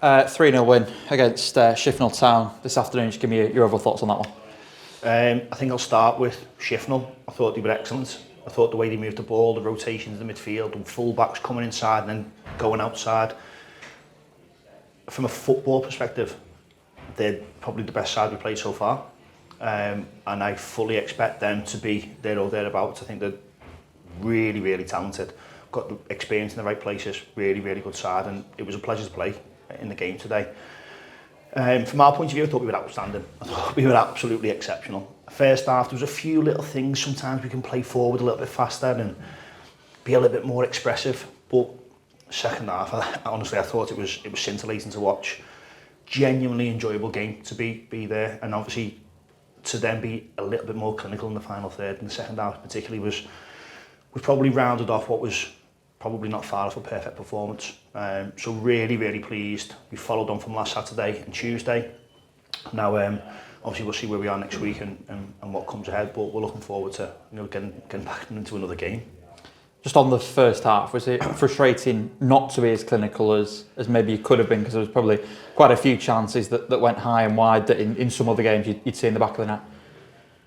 3-0 win against Shifnal Town this afternoon. Just give me your overall thoughts on that one. I think I'll start with Shifnal. I thought they were excellent. I thought the way they moved the ball, the rotations in the midfield, and full-backs coming inside and then going outside. From a football perspective, they're probably the best side we played so far. And I fully expect them to be there or thereabouts. I think they're really, really talented. Got the experience in the right places, really, really good side, and it was a pleasure to play in the game today. From our point of view, I thought we were outstanding. I thought we were absolutely exceptional. First half, there was a few little things. Sometimes we can play forward a little bit faster and be a little bit more expressive. But second half, honestly, I thought it was scintillating to watch. Genuinely enjoyable game to be there, and obviously to then be a little bit more clinical in the final third. In the second half, particularly, was probably rounded off what was probably not far off a perfect performance. So really, really pleased. We followed on from last Saturday and Tuesday. Now, obviously, we'll see where we are next week and what comes ahead. But we're looking forward to getting back into another game. Just on the first half, was it frustrating not to be as clinical as maybe you could have been? Because there was probably quite a few chances that went high and wide that in some other games you'd see in the back of the net.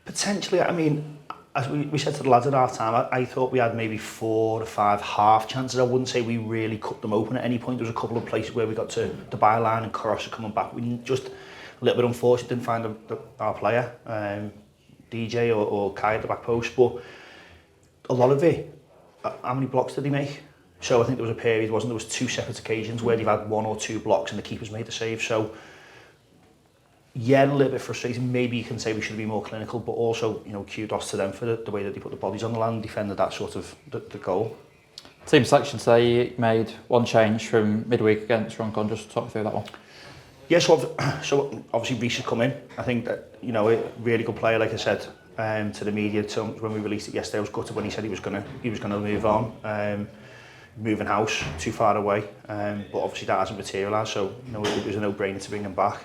Potentially, I mean, as we said to the lads at half time, I thought we had maybe 4 or 5 half chances. I wouldn't say we really cut them open at any point. There was a couple of places where we got to the byline and Cross coming back. We just a little bit unfortunate, didn't find our player, DJ or Kai at the back post. But a lot of it, how many blocks did he make? So I think there was a period, there was 2 separate occasions where they've had 1 or 2 blocks and the keeper's made the save. So yeah, a little bit frustrating. Maybe you can say we should be more clinical, but also, kudos to them for the way that they put the bodies on the line and defended that sort of the goal. Team selection today, you made one change from midweek against Roncon. Just talk through that one. Yeah, so obviously Reece has come in. I think that, a really good player, like I said to the media when we released it yesterday. I was gutted when he said he was gonna move on. Moving house too far away, but obviously that hasn't materialised, so it was a no-brainer to bring him back.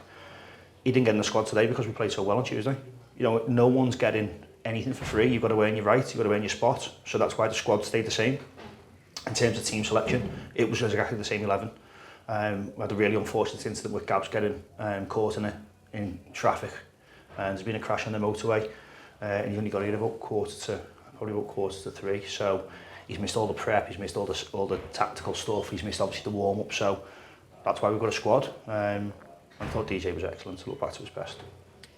He didn't get in the squad today because we played so well on Tuesday. No one's getting anything for free. You've got to earn your right, you've got to earn your spot. So that's why the squad stayed the same. In terms of team selection, it was exactly the same 11. We had a really unfortunate incident with Gabs getting caught in traffic. And there's been a crash on the motorway, and he only got here about quarter to 3. So he's missed all the prep, he's missed all the tactical stuff, he's missed obviously the warm-up. So that's why we've got a squad. I thought DJ was excellent to look back to his best.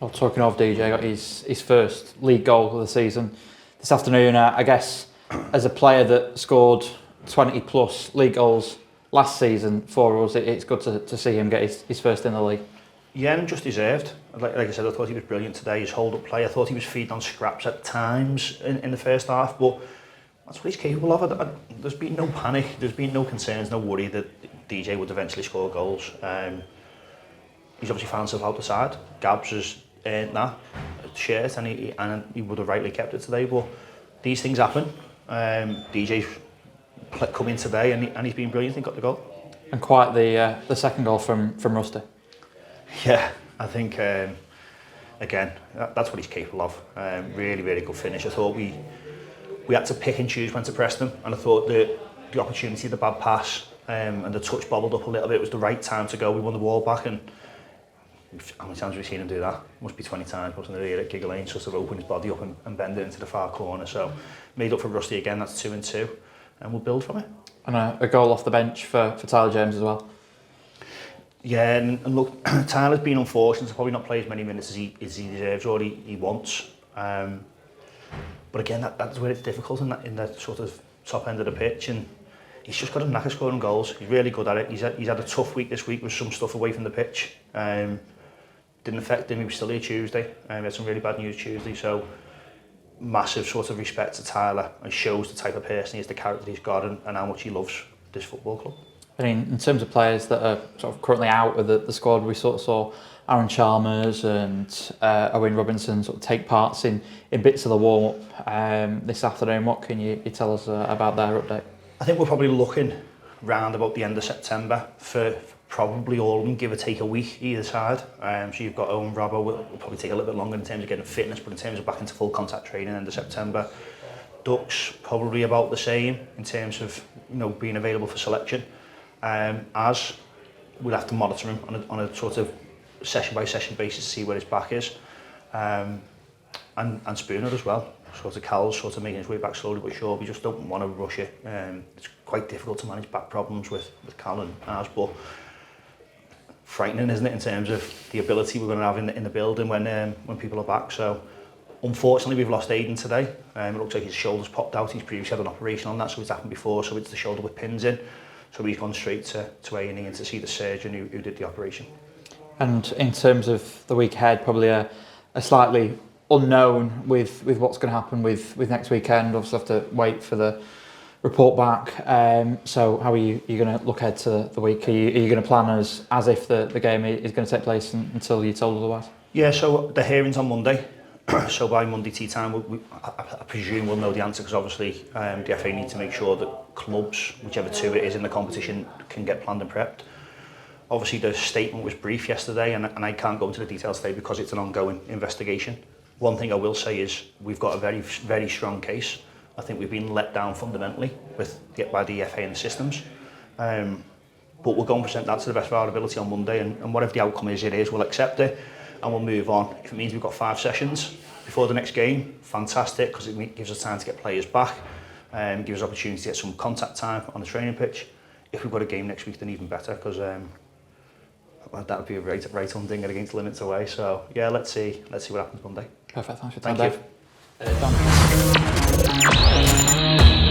Well, talking of DJ, got his first league goal of the season this afternoon. I guess as a player that scored 20 plus league goals last season for us, it's good to see him get his first in the league. Yeah, and just deserved. Like I said, I thought he was brilliant today. His hold-up play, I thought he was feeding on scraps at times in the first half, but that's what he's capable of. There's been no panic, there's been no concerns, no worry that DJ would eventually score goals. He's obviously found himself out the side. Gabs has earned that shirt and he would have rightly kept it today, but these things happen. DJ's come in today and he's been brilliant and got the goal. And quite the second goal from Rusty. Yeah, I think, again, that's what he's capable of. Really, really good finish. I thought we had to pick and choose when to press them, and I thought the opportunity, the bad pass, and the touch bobbled up a little bit. It was the right time to go. We won the ball back, and how many times have we seen him do that? Must be 20 times, wasn't it? Here at Giggle Lane, sort of open his body up and bend it into the far corner. So made up for Rusty again. That's 2-2, and we'll build from it. And a goal off the bench for Tyler James as well. Yeah, and look, Tyler's been unfortunate to probably not play as many minutes as he deserves or he wants. But again, that's where it's difficult in that sort of top end of the pitch, and he's just got a knack of scoring goals. He's really good at it. He's had a tough week this week with some stuff away from the pitch. Didn't affect him. He was still here Tuesday. We had some really bad news Tuesday, so massive sort of respect to Tyler, and shows the type of person he is, the character he's got, and how much he loves this football club. I mean, in terms of players that are sort of currently out of the squad, we sort of saw Aaron Chalmers and Owen Robinson sort of take parts in bits of the warm-up this afternoon. What can you tell us about their update? I think we're probably looking round about the end of September for probably all of them, give or take a week either side. So you've got Owen, Robbo, will probably take a little bit longer in terms of getting fitness, but in terms of back into full contact training end of September. Ducks probably about the same in terms of being available for selection. As we'll have to monitor him on a sort of session by session basis to see where his back is. And Spooner as well. Sort of Cal's sort of making his way back slowly but sure. We just don't want to rush it. It's quite difficult to manage back problems with Cal and ours, but frightening, isn't it, in terms of the ability we're going to have in the building when people are back. So unfortunately we've lost Aidan today. It looks like his shoulder's popped out. He's previously had an operation on that, so it's happened before. So it's the shoulder with pins in. So he's gone straight to A&E and to see the surgeon who did the operation. And in terms of the week ahead, probably a slightly unknown with what's going to happen with next weekend. Obviously have to wait for the report back. So how are you going to look ahead to the week? Are you going to plan as if the game is going to take place until you're told otherwise? Yeah, so the hearing's on Monday. So by Monday tea time, I presume we'll know the answer, because obviously the FA need to make sure that clubs, whichever two it is in the competition, can get planned and prepped. Obviously the statement was brief yesterday, and I can't go into the details today because it's an ongoing investigation. One thing I will say is we've got a very, very strong case. I think we've been let down fundamentally by the FA and the systems. But we'll go and present that to the best of our ability on Monday, and whatever the outcome is, we'll accept it and we'll move on. If it means we've got 5 sessions before the next game, fantastic, because it gives us time to get players back, gives us opportunity to get some contact time on the training pitch. If we've got a game next week, then even better, because that would be a right hunting against limits away. So yeah, let's see what happens Monday. Perfect. Thanks for your time, Thank Dave. you.